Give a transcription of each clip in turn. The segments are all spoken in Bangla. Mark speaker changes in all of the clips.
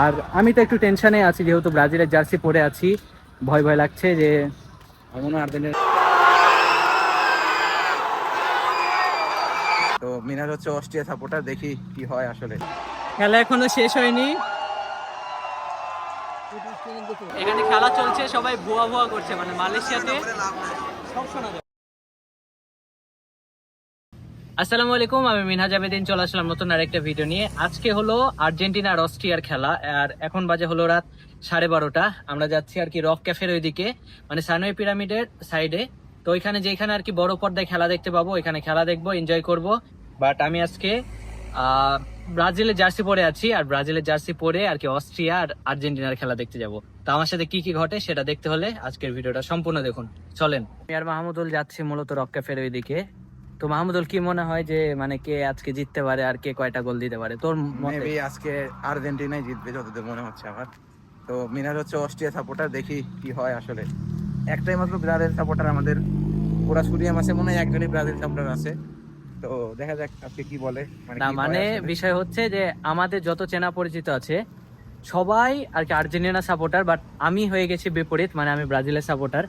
Speaker 1: আর আমি তো একটু টেনশনে আছি, যেহেতু ব্রাজিলের জার্সি পরে আছি। ভয় ভয় লাগছে যে মনে হয় আর্জেন্টিনা। তো মিনার হচ্ছে অস্ট্রিয়া সাপোর্টার, দেখি কি হয় আসলে। খেলা এখনো শেষ হয়নি, এখানে খেলা চলছে, সবাই ভুয়া ভুয়া করছে, মানে মালয়েশিয়াতে সব শোনা যায়। আসসালামু আলাইকুম, আমি মিনহাজ আবেদিন চলে আসলাম নতুন আরেকটা ভিডিও নিয়ে। আজকে হলো আর্জেন্টিনা আর অস্ট্রিয়ার খেলা, আর এখন বাজে হলো রাত 12:30। আমরা যাচ্ছি আর কি রক ক্যাফের ওইদিকে, মানে সানওয়ে পিরামিডের সাইডে। তো ওইখানে যেখানে আর কি বড় পর্দায় খেলা দেখতে পাবো, ওইখানে খেলা দেখবো, এনজয় করব। বাট আমি আজকে ব্রাজিলের জার্সি পরে আছি, আর ব্রাজিলের জার্সি পরে আর কি অস্ট্রিয়া আর আর্জেন্টিনার খেলা দেখতে যাব। তো আমার সাথে কি কি ঘটে সেটা দেখতে হলে আজকের ভিডিওটা সম্পূর্ণ দেখুন, চলেন। আমি আর মাহমুদুল যাচ্ছি মূলত রক ক্যাফের ওইদিকে। তো মাহমুদুল, কি মনে হয় যে মানে কে আজকে জিততে পারে আর কে কয়টা গোল দিতে পারে তোর মতে?
Speaker 2: আজকে আর্জেন্টিনাই জিতবে যতদূর মনে হচ্ছে আমার। তো মিনার হচ্ছে অস্ট্রিয়া সাপোর্টার, দেখি কি হয় আসলে। একটাই মাত্র ব্রাজিল সাপোর্টার আমাদের পুরা স্টুডিয়াম আছে, মনে হয় একজনই ব্রাজিল সাপোর্টার আছে। তো দেখা যাক আজকে কি বলে।
Speaker 1: না মানে বিষয় হচ্ছে যে আমাদের যত চেনা পরিচিত আছে সবাই আর কি আর্জেন্টিনা সাপোর্টার, বাট আমি হয়ে গেছি বিপরীত, মানে আমি ব্রাজিলের সাপোর্টার।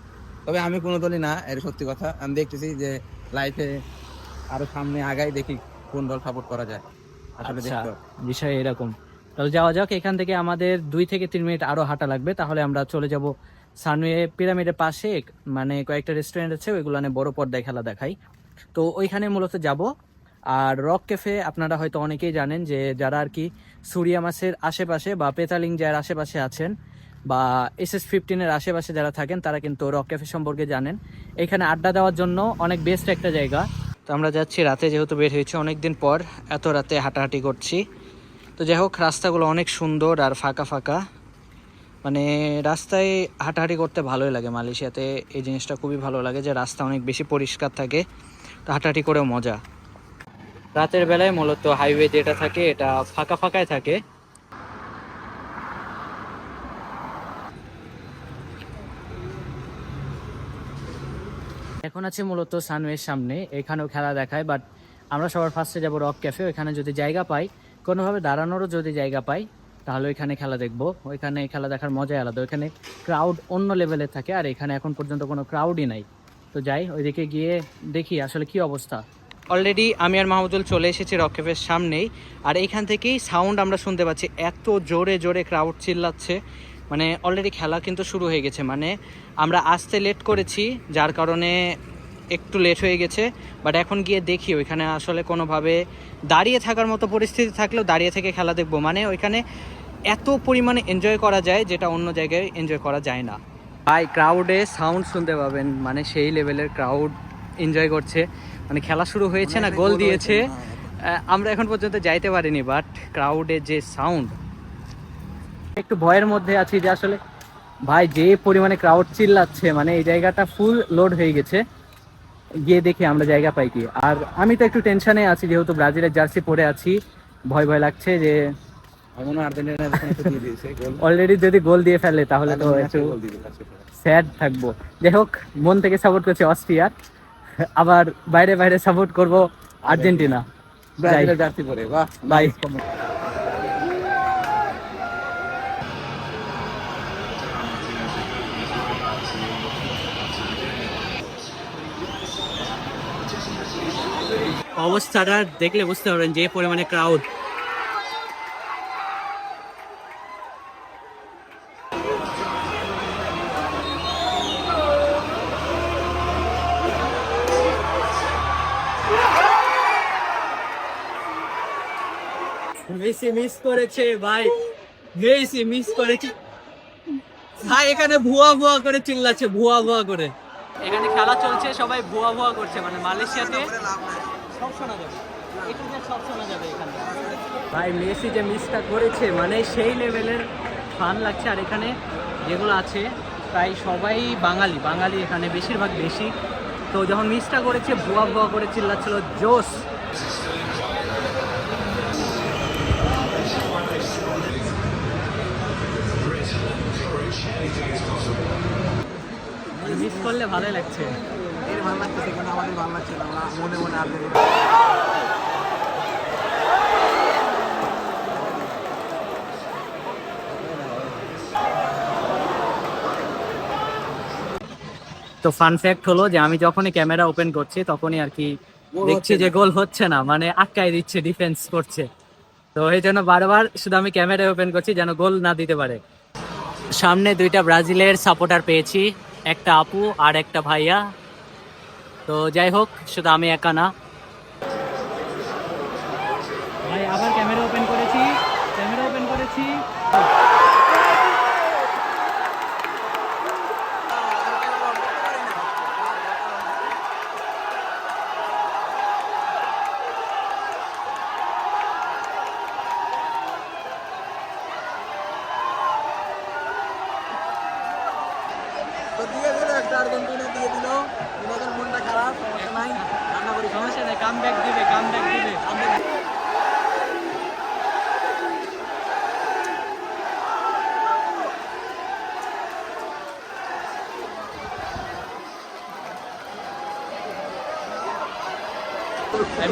Speaker 2: তবে আমি কোনো দলই না, এর সত্যি কথা। আমি দেখতেছি যে লাইফে আরো সামনে আগাই, দেখি কোন দল সাপোর্ট করা যায় আসলে।
Speaker 1: আচ্ছা, বিষয় এরকম। তাহলে যাওয়া যাক। এখান থেকে আমাদের 2 থেকে 3 মিনিট আরো হাঁটা লাগবে, তাহলে আমরা চলে যাব সানওয়ে পিরামিডের পাশে। মানে কয়েকটা রেস্টুরেন্ট আছে, ওইগুলো বড় পর্দায় খেলা দেখাই, তো ওইখানে মূলত যাব। আর রক ক্যাফে আপনারা হয়তো অনেকেই জানেন, যে যারা আর কি সুরিয়ামাসের আশেপাশে বা পেতালিং যার আশেপাশে আছেন, বা SS-15-এর আশেপাশে যারা থাকেন, তারা কিন্তু রক ক্যাফে সম্পর্কে জানেন। এখানে আড্ডা দেওয়ার জন্য অনেক বেস্ট একটা জায়গা। তো আমরা যাচ্ছি রাতে, যেহেতু বের হয়েছে অনেকদিন পর, এত রাতে হাঁটাহাঁটি করছি। তো যাই হোক, রাস্তাগুলো অনেক সুন্দর আর ফাঁকা ফাঁকা, মানে রাস্তায় হাঁটাহাঁটি করতে ভালোই লাগে। মালয়েশিয়াতে এই জিনিসটা খুবই ভালো লাগে যে রাস্তা অনেক বেশি পরিষ্কার থাকে, তো হাঁটাহাঁটি করেও মজা। রাতের বেলায় মূলত হাইওয়ে যেটা থাকে এটা ফাঁকা ফাঁকাই থাকে। এখন আছে মূলত সানওয়ের সামনে, এখানেও খেলা দেখায়, বাট আমরা সবার ফার্স্টে যাব রক ক্যাফে। ওইখানে যদি জায়গা পাই, কোনোভাবে দাঁড়ানোরও যদি জায়গা পাই, তাহলে ওইখানে খেলা দেখবো। ওইখানে খেলা দেখার মজাই আলাদা, ওইখানে ক্রাউড অন্য লেভেলের থাকে, আর এখানে এখন পর্যন্ত কোনো ক্রাউডই নাই। তো যাই, ওইদিকে গিয়ে দেখি আসলে কি অবস্থা। অলরেডি আমি আর মাহমুদুল চলে এসেছি রক ক্যাফের সামনেই, আর এইখান থেকেই সাউন্ড আমরা শুনতে পাচ্ছি, এত জোরে জোরে ক্রাউড চিল্লাচ্ছে। মানে অলরেডি খেলা কিন্তু শুরু হয়ে গেছে, মানে আমরা আসতে লেট করেছি যার কারণে একটু লেট হয়ে গেছে। বাট এখন গিয়ে দেখি ওইখানে আসলে কোনোভাবে দাঁড়িয়ে থাকার মতো পরিস্থিতি থাকলেও দাঁড়িয়ে থেকে খেলা দেখবো। মানে ওইখানে এত পরিমাণে এনজয় করা যায়, যেটা অন্য জায়গায় এনজয় করা যায় না। ভাই, ক্রাউডে সাউন্ড শুনতে পাবেন, মানে সেই লেভেলের ক্রাউড এনজয় করছে। মানে খেলা শুরু হয়েছে না, গোল দিয়েছে, আমরা এখন পর্যন্ত যাইতে পারিনি, বাট ক্রাউডে যে সাউন্ড, একটু ভয়ের মধ্যে আছি যে আসলে ভাই যে পরিমাণে ক্রাউড চিল্লাচ্ছে, মানে এই জায়গাটা ফুল লোড হয়ে গেছে। গিয়ে দেখি আমরা জায়গা পাই কি। আর আমি তো একটু টেনশনে আছি, যেহেতু ব্রাজিলের জার্সি পরে আছি। ভয় ভয় লাগছে যে অলরেডি যদি গোল দিয়ে ফেলে তাহলে তো একটু স্যাড থাকবো। যাই হোক, মন থেকে সাপোর্ট করছি অস্ট্রিয়ার, আবার বাইরে বাইরে সাপোর্ট করব আর্জেন্টিনা।
Speaker 2: ব্রাজিলের জার্সি পরে, বাহ
Speaker 1: বাই। অবস্থাটা দেখলে বুঝতে পারবেন যে পরিমাণে ক্রাউড। মেসি মিস করেছে ভাই, মেসি মিস করেছে ভাই। এখানে ভুয়া ভুয়া করে চিল্লাচ্ছে, ভুয়া ভুয়া করে। এখানে খেলা চলছে, সবাই ভুয়া ভুয়া করছে, মানে মালয়েশিয়াতে সব শোনা যাবে, এটা সব শোনা যাবে এখানে। ভাই মেসি যে মিসটা করেছে, মানে সেই লেভেলের ফান লাগছে। আর এখানে যেগুলো আছে প্রায় সবাই বাঙালি বাঙালি, এখানে বেশিরভাগ বেশি। তো যখন মিসটা করেছে ভুয়া ভুয়া করে চিল্লাচ্ছিল, জোস। মিস করলে ভালোই লাগছে,
Speaker 2: ভালো লাগতেছে, কিন্তু আমাদের ভালো লাগছে না, আমরা মনে মনে আর্জেন্টিনা।
Speaker 1: তো ফান ফ্যাক্ট হলো যে আমি যখনই ক্যামেরা ওপেন করছি তখনই আর কি দেখছি যে গোল হচ্ছে না, মানে আটকায় দিচ্ছে, ডিফেন্স করছে। তো এই জন্য বারবার শুধু আমি ক্যামেরা ওপেন করছি যেন গোল না দিতে পারে। সামনে দুইটা ব্রাজিলের সাপোর্টার পেয়েছি, একটা আপু আর একটা ভাইয়া। তো যাই হোক, শুধু আমি একা না। ভাই আবার ক্যামেরা ওপেন করেছি, ক্যামেরা ওপেন করেছি।
Speaker 2: তো দিয়ে দিল একটা, আর্জেন্টিনা দিয়ে দিল। তোমাদের মনটা খারাপ, সমস্যা নাই, রান্না করি,
Speaker 1: সমস্যা নেই, কামব্যাক দিবে, কামব্যাক দিবে।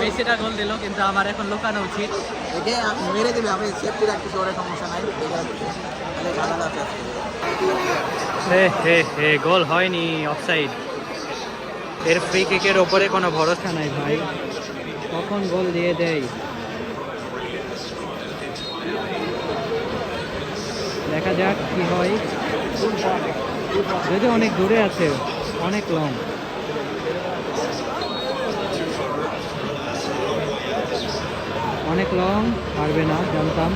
Speaker 1: মেসিটা গোল দিল, কিন্তু আমার এখন লুকানো উচিত।
Speaker 2: একে মেরে দিবে, আমি সেফটি রাখতে ওরে, সমস্যা নাই, তাহলে ঝামেলা আছে।
Speaker 1: গোল হয়নি, অফসাইড। এর ফ্রি কিকের ওপরে কোনো ভরসা নাই ভাই, কখন গোল দিয়ে দেয়। দেখা যাক কি হয়, যদি অনেক দূরে আছে, অনেক লং। অনেক লং, পারবে না, জানতাম।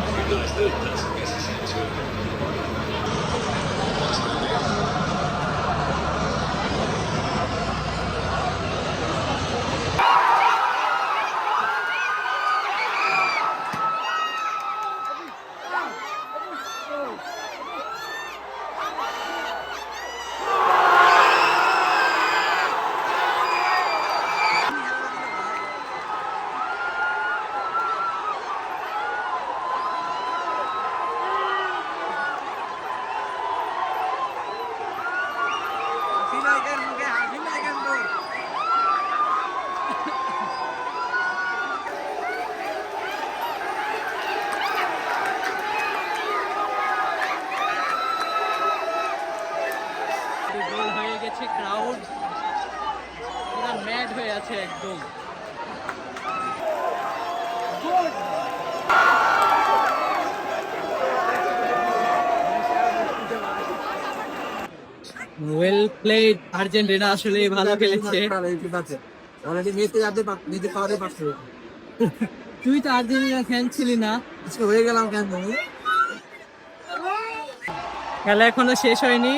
Speaker 1: গোল হয়ে গেছে, ক্রাউড পুরো ম্যাড হয়ে আছে একদম। ওয়েল প্লেড, আর্জেন্টিনা আসলে ভালো খেলেছে।
Speaker 2: অলরেডি মেসি আপনি নিজে পাওয়ারে পারছে।
Speaker 1: তুই তো আর্জেন্টিনা ফ্যান ছিলি না?
Speaker 2: আজকে হয়ে গেলাম কেন তুমি?
Speaker 1: খেলা এখনো শেষ হয়নি।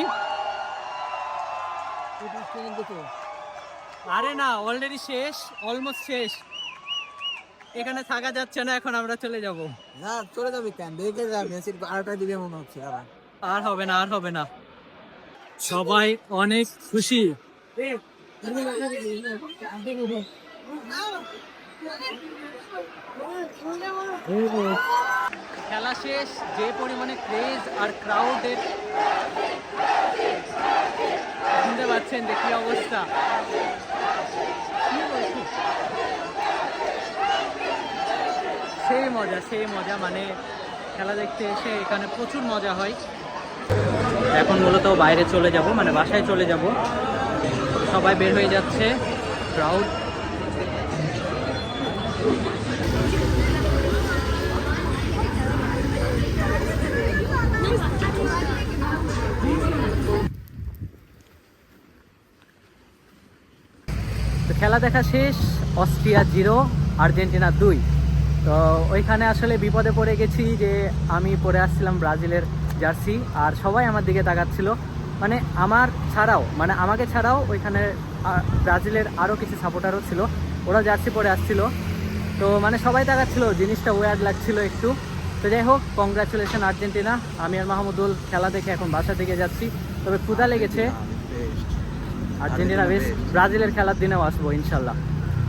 Speaker 1: আরে না, অলরেডি শেষ, অলমোস্ট শেষ। এখানে থাকা যাচ্ছে না, এখন আমরা চলে যাব।
Speaker 2: না চলে যাবে কেন, দেখে যা, মেসির আরটা দিবে মনে হচ্ছে।
Speaker 1: আর হবে না, আর হবে না। সবাই অনেক খুশি। খেলা শেষ, যে পরিমাণে ক্রেজ আর ক্রাউডের, শুনতে পাচ্ছেন যে কি অবস্থা। সেই মজা, সেই মজা, মানে খেলা দেখতে এসে এখানে প্রচুর মজা হয়। এখন মূলত বাইরে চলে যাব, মানে বাসায় চলে যাব। সবাই বের হয়ে যাচ্ছে, ক্রাউড। তো খেলা দেখা শেষ, অস্ট্রিয়া 0 আর্জেন্টিনা 2। তো ওইখানে আসলে বিপদে পড়ে গেছি যে আমি পরে আসছিলাম ব্রাজিলের জার্সি, আর সবাই আমার দিকে তাকাচ্ছিল, মানে আমার ছাড়াও, মানে আমাকে ছাড়াও ওইখানে ব্রাজিলের আরও কিছু সাপোর্টারও ছিল, ওরা জার্সি পরে আসছিল। তো মানে সবাই তাকাচ্ছিল, জিনিসটা ওয়ার্ড লাগছিল একটু। তো যাই হোক, কংগ্রাচুলেশন আর্জেন্টিনা। আমি আর মাহমুদুল খেলা দেখে এখন বাসা থেকে যাচ্ছি। তবে ক্ষুধা লেগেছে, আর্জেন্টিনা বেশ, ব্রাজিলের খেলার দিনেও আসবো ইনশাল্লাহ।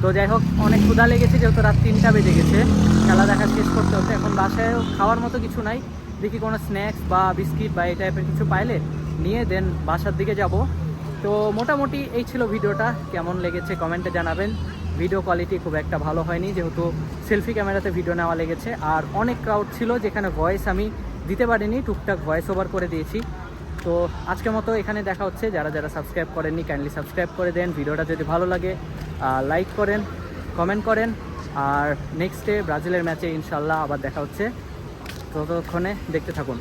Speaker 1: তো যাই হোক, অনেক ক্ষুধা লেগেছে, যেহেতু রাত 3টা বেজে গেছে, খেলা দেখা শেষ করতে হতে। এখন বাসায়ও খাওয়ার মতো কিছু নাই, দেখি কোনো স্ন্যাক্স বা বিস্কিট বা এই টাইপের কিছু পাইলে নিয়ে দেন বাসার দিকে যাব। তো মোটামুটি এই ছিল ভিডিওটা, কেমন লেগেছে কমেন্টে জানাবেন। ভিডিও কোয়ালিটি খুব একটা ভালো হয়নি, যেহেতু সেলফি ক্যামেরাতে ভিডিও নেওয়া লেগেছে, আর অনেক ক্রাউড ছিল, যেখানে ভয়েস আমি দিতে পারিনি, টুকটাক ভয়েস ওভার করে দিয়েছি। তো আজকের মতো এখানে দেখা হচ্ছে। যারা যারা সাবস্ক্রাইব করেননি কাইন্ডলি সাবস্ক্রাইব করে দেন। ভিডিওটা যদি ভালো লাগে লাইক করেন, কমেন্ট করেন। আর নেক্সট ডে ব্রাজিলের ম্যাচে ইনশাল্লাহ আবার দেখা হচ্ছে। ততক্ষণে দেখতে থাকুন।